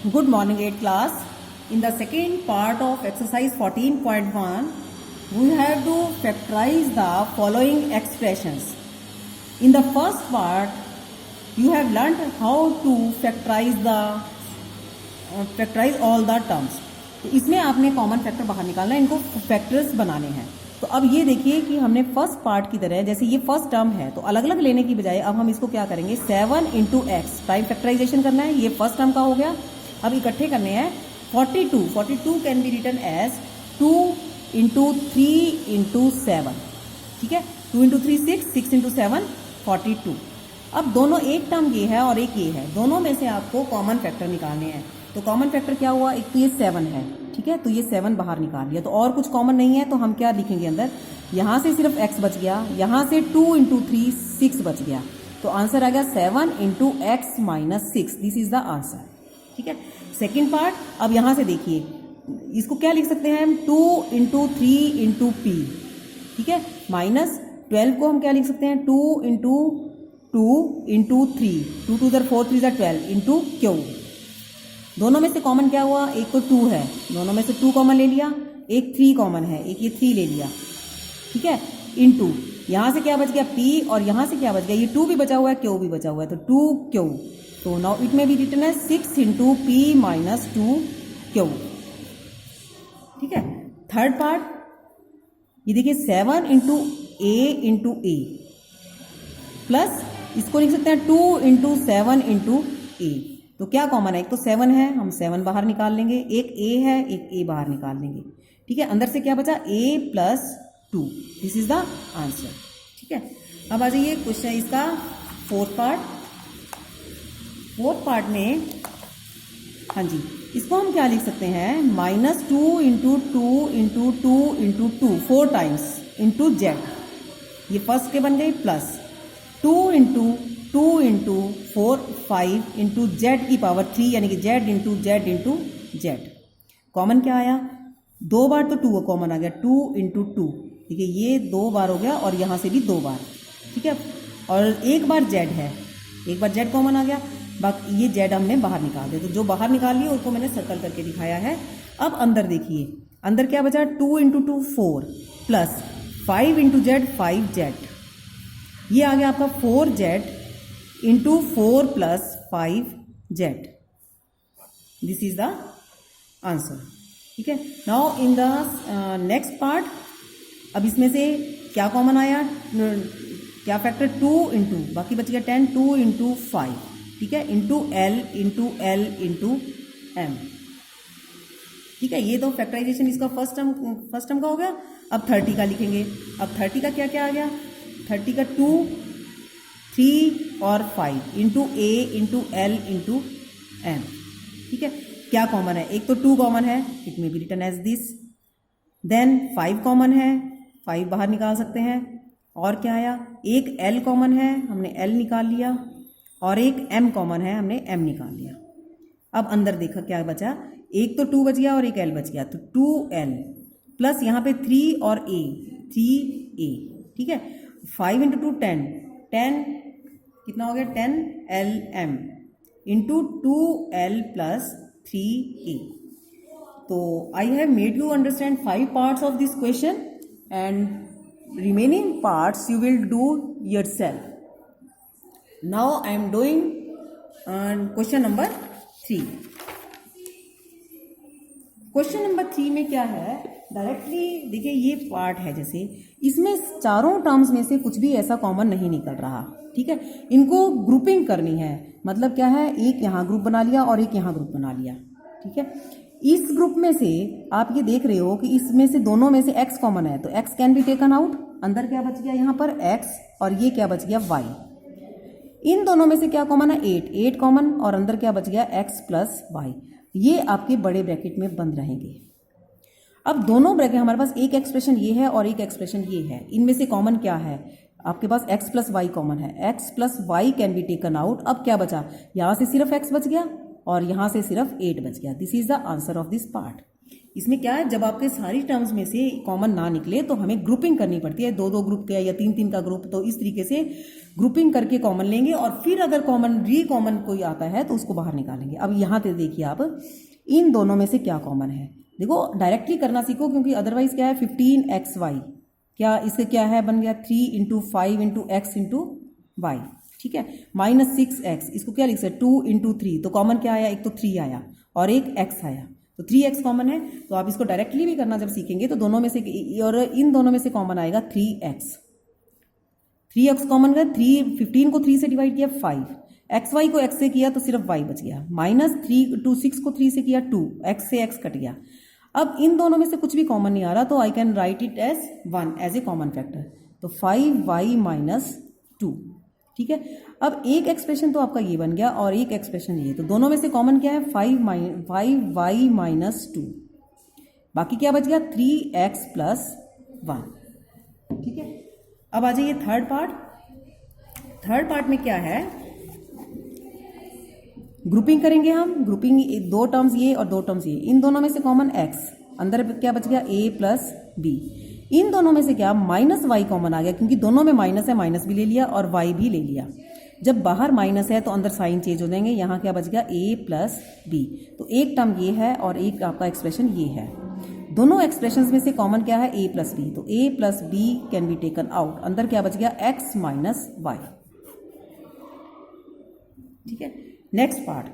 Good morning, 8th class. In the second part of exercise 14.1, we have to factorize the following expressions. In the first part, you have learnt how to factorize all the terms. तो इसमें आपने common factor बाहर निकालना है, इनको factors बनाने हैं. तो अब ये देखिए कि हमने फर्स्ट पार्ट की तरह, जैसे ये फर्स्ट टर्म है तो अलग अलग लेने की बजाय अब हम इसको क्या करेंगे, 7 इंटू एक्स प्राइम फैक्टराइजेशन करना है. ये फर्स्ट टर्म का हो गया. अब इकट्ठे करने हैं 42 can be written as 2 into 3 into 7. ठीक है, 2 इंटू 3 6 इंटू 7 42. अब दोनों, एक टर्म ये है और एक ये है, दोनों में से आपको कॉमन फैक्टर निकालने हैं. तो कॉमन फैक्टर क्या हुआ, एक तो ये 7 है. ठीक है, तो ये 7 बाहर निकाल लिया. तो और कुछ कॉमन नहीं है, तो हम क्या लिखेंगे अंदर, यहां से सिर्फ x बच गया, यहां से 2 इंटू 3 6 बच गया. तो आंसर आ गया 7 into x minus 6. This is the answer. ठीक है, सेकेंड पार्ट. अब यहां से देखिए, इसको क्या लिख सकते हैं हम, 2 इंटू 3 इंटू पी. ठीक है, माइनस 12 को हम क्या लिख सकते हैं, 2 इंटू 2 इंटू 3, 2 2 4 3 12 इंटू क्यू. दोनों में से कॉमन क्या हुआ, एक तो 2 है, दोनों में से 2 कॉमन ले लिया. एक 3 कॉमन है, एक ये 3 ले लिया. ठीक है, इंटू यहां से क्या बच गया, p, और यहां से क्या बच गया, ये 2 भी बचा हुआ है, क्यू भी बचा हुआ है, तो 2 क्यू. तो now it may be written है 6 इंटू पी माइनस 2 क्यू. ठीक है, थर्ड पार्ट. ये देखिए 7 इंटू ए प्लस इसको लिख सकते हैं 2 इंटू 7 इंटू ए. तो क्या कॉमन है, एक तो 7 है, हम 7 बाहर निकाल लेंगे. एक a है, एक a बाहर निकाल लेंगे. ठीक है, अंदर से क्या बचा, a plus 2. This is the answer. ठीक है, अब आ जाइए क्वेश्चन इसका फोर्थ पार्ट. फोर्थ पार्ट में, हाँ जी, इसको हम क्या लिख सकते हैं, minus 2 into 2 into 2 into 2 4 times into Z. ये फर्स्ट के बन गई, plus 2 into 2 into 4 5 into Z की पावर 3, यानी कि जेड इंटू जेड. कॉमन क्या आया, 2 बार तो 2 कॉमन आ गया, 2 इंटू 2. ठीक है, ये 2 बार हो गया और यहाँ से भी 2 बार. ठीक है, और एक बार जेड है, एक बार जेड कॉमन आ गया. बाकी ये जेड हमने बाहर निकाल दिया, तो जो बाहर निकाल लिया उसको मैंने सर्कल करके दिखाया है. अब अंदर देखिए, अंदर क्या बचा, 2 into 2 4 plus 5 into Z 5 Z. ये आ गया आपका 4 Z into 4 plus 5 Z. This is the answer. ठीक है, now in the next part. अब इसमें से क्या कॉमन आया, क्या फैक्टर, 2 इंटू, बाकी बच गया 10, 2 इंटू 5. ठीक है, इंटू एल इंटू एम. ठीक है, ये तो फैक्टराइजेशन इसका फर्स्ट टर्म का हो गया. अब 30 का लिखेंगे. अब 30 का क्या क्या आ गया, 30 का 2 3 और 5 इंटू ए इंटू एल इंटू एम. ठीक है, क्या कॉमन है, एक तो 2 कॉमन है, it may be written as this. Then 5 common है, 5 बाहर निकाल सकते हैं. और क्या आया, एक एल कॉमन है, हमने एल निकाल लिया, और एक एम कॉमन है, हमने एम निकाल लिया. अब अंदर देखा क्या बचा, एक तो 2 बच गया और एक एल बच गया, तो 2l प्लस यहाँ पे 3 और a 3a. ठीक है, 5 इंटू 2 10 कितना हो गया, 10lm into 2l plus 3a. तो I have made you understand 5 parts of this question, and remaining parts you will do yourself. Now I am doing question number 3. Question number 3 में क्या है, directly देखिए, ये part है, जैसे इसमें चारों टर्म्स में से कुछ भी ऐसा कॉमन नहीं निकल रहा. ठीक है, इनको ग्रुपिंग करनी है. मतलब क्या है, एक यहाँ ग्रुप बना लिया और एक यहाँ ग्रुप बना लिया. ठीक है, इस ग्रुप में से आप ये देख रहे हो कि इसमें से दोनों में से x कॉमन है, तो x can be taken out. अंदर क्या बच गया, यहाँ पर x, और ये क्या बच गया, y. इन दोनों में से क्या कॉमन है, 8 कॉमन, और अंदर क्या बच गया, x प्लस वाई. ये आपके बड़े ब्रैकेट में बंद रहेंगे. अब दोनों ब्रैकेट, हमारे पास एक एक्सप्रेशन ये है और एक एक्सप्रेशन ये है. इनमें से कॉमन क्या है, आपके पास x प्लस वाई कॉमन है, x plus y can be taken out. अब क्या बचा, यहां से सिर्फ x बच गया और यहां से सिर्फ 8 बच गया. This is the answer of this part. इसमें क्या है, जब आपके सारी टर्म्स में से कॉमन ना निकले तो हमें ग्रुपिंग करनी पड़ती है, 2-2 ग्रुप का या 3-3 का ग्रुप। तो इस तरीके से ग्रुपिंग करके कॉमन लेंगे और फिर अगर कॉमन कोई आता है तो उसको बाहर निकालेंगे। अब यहाँ पे देखिए आप, इन दोनों में से क्या कॉमन है। देखो डायरेक्टली करना सीखो, क्योंकि अदरवाइज क्या है 15xy, क्या इससे क्या है, बन गया 3 × 5 × x × y, ठीक है। -6x, इसको क्या लिख सकते, 2 × 3, तो कॉमन क्या आया, एक तो 3 आया और एक x आया, तो 3x कॉमन है। तो आप इसको डायरेक्टली भी करना जब सीखेंगे तो दोनों में से, और इन दोनों में से कॉमन आएगा 3x कॉमन गया, 15 को 3 से डिवाइड किया 5, xy को x से किया तो सिर्फ y बच गया, -6 को 3 से किया 2, x से x कट गया। अब इन दोनों में से कुछ भी कॉमन नहीं आ रहा, तो I can write it as 1 as a common factor, तो 5y - 2, ठीक है। अब एक एक्सप्रेशन तो आपका ये बन गया और एक एक्सप्रेशन ये, तो दोनों में से कॉमन क्या है, 5y - 2, बाकी क्या बच गया 3x + 1, ठीक है। अब आ जाइए थर्ड पार्ट में क्या है, ग्रुपिंग करेंगे हम। ग्रुपिंग 2 टर्म्स ये और 2 टर्म्स ये, इन दोनों में से कॉमन x, अंदर क्या बच गया a + b, इन दोनों में से क्या -y कॉमन आ गया, क्योंकि दोनों में माइनस है, माइनस भी ले लिया और y भी ले लिया। जब बाहर माइनस है तो अंदर साइन चेंज हो जाएंगे, यहाँ क्या बच गया a + b, तो एक टर्म ये है और एक आपका एक्सप्रेशन ये है। दोनों एक्सप्रेशंस में से कॉमन क्या है, a + b, तो a + b can be taken out, अंदर क्या बच गया x - y, ठीक है। नेक्स्ट पार्ट,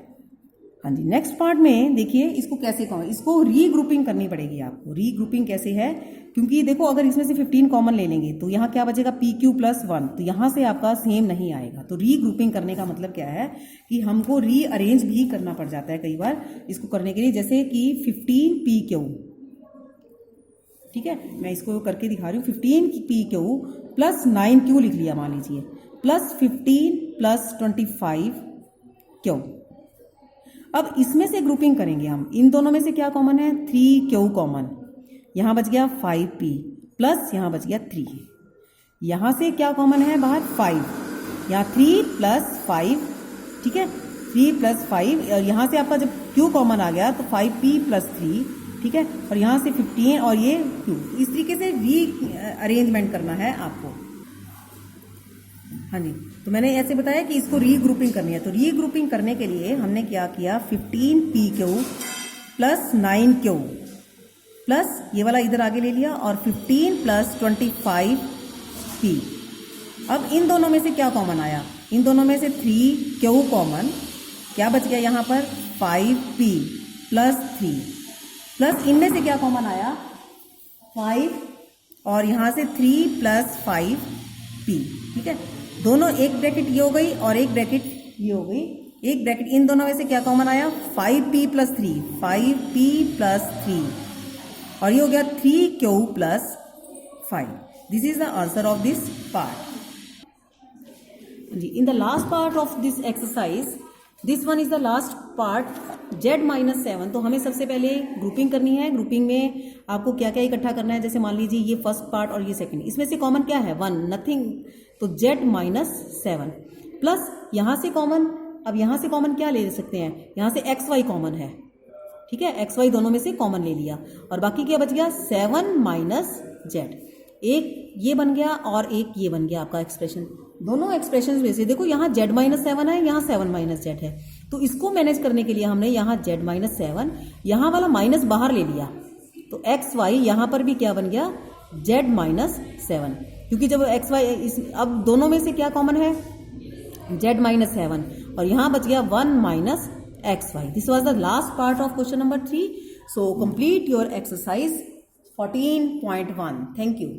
हाँ जी, नेक्स्ट पार्ट में देखिए इसको कैसे इसको रीग्रुपिंग करनी पड़ेगी आपको। रीग्रुपिंग कैसे है, क्योंकि देखो अगर इसमें से 15 कॉमन ले लेंगे तो यहाँ क्या बचेगा pq + 1, तो यहाँ से आपका सेम नहीं आएगा। तो रीग्रुपिंग करने का मतलब क्या है कि हमको रीअरेंज भी करना पड़ जाता है कई बार इसको करने के लिए, जैसे कि 15pq, ठीक है, मैं इसको करके दिखा रही हूँ। 15pq + 9q लिख लिया मान लीजिए, +15 + 25q। अब इसमें से ग्रुपिंग करेंगे हम, इन दोनों में से क्या कॉमन है, 3q कॉमन, यहाँ बच गया 5p प्लस यहाँ बच गया 3, यहाँ से क्या कॉमन है बाहर 5, यहाँ 3 + 5, ठीक है, 3 + 5, और यहाँ से आपका जब q कॉमन आ गया तो 5p + 3, ठीक है, और यहाँ से 15 और ये q। इस तरीके से री अरेंजमेंट करना है आपको, हाँ जी। तो मैंने ऐसे बताया कि इसको रीग्रुपिंग करनी है, तो रीग्रुपिंग करने के लिए हमने क्या किया, 15pq + 9q प्लस ये वाला इधर आगे ले लिया और 15 + 25p। अब इन दोनों में से क्या कॉमन आया, इन दोनों में से 3q कॉमन, क्या बच गया यहाँ पर 5p + 3, प्लस इनमें से क्या कॉमन आया 5 और यहाँ से 3 + 5p, ठीक है। दोनों एक ब्रैकेट ये हो गई और एक ब्रैकेट ये हो गई, एक ब्रैकेट, इन दोनों में से क्या कॉमन आया 5p + 3, 5p + 3, और ये हो गया 3q + 5। This is the answer of this part G. In the last part of this exercise, this one is the last part, z - 7। तो हमें सबसे पहले ग्रुपिंग करनी है। ग्रुपिंग में आपको क्या क्या इकट्ठा करना है, जैसे मान लीजिए ये फर्स्ट पार्ट और ये सेकंड, इसमें से कॉमन क्या है 1, नथिंग, तो z - 7 प्लस यहाँ से कॉमन, अब यहाँ से कॉमन क्या ले सकते हैं, यहाँ से xy कॉमन है, ठीक है, xy दोनों में से कॉमन ले लिया और बाकी क्या बच गया 7 - z, एक ये बन गया और एक ये बन गया आपका एक्सप्रेशन। दोनों एक्सप्रेशन में से देखो यहाँ z - 7 है, यहाँ 7 - z है, तो इसको मैनेज करने के लिए हमने यहाँ z - 7, यहाँ वाला माइनस बाहर ले लिया, तो xy यहाँ पर भी क्या बन गया z - 7, क्योंकि जब xy अब दोनों में से क्या कॉमन है z - 7 और यहाँ बच गया 1 - xy। This was the last part of question number 3. So complete your exercise 14.1. Thank you.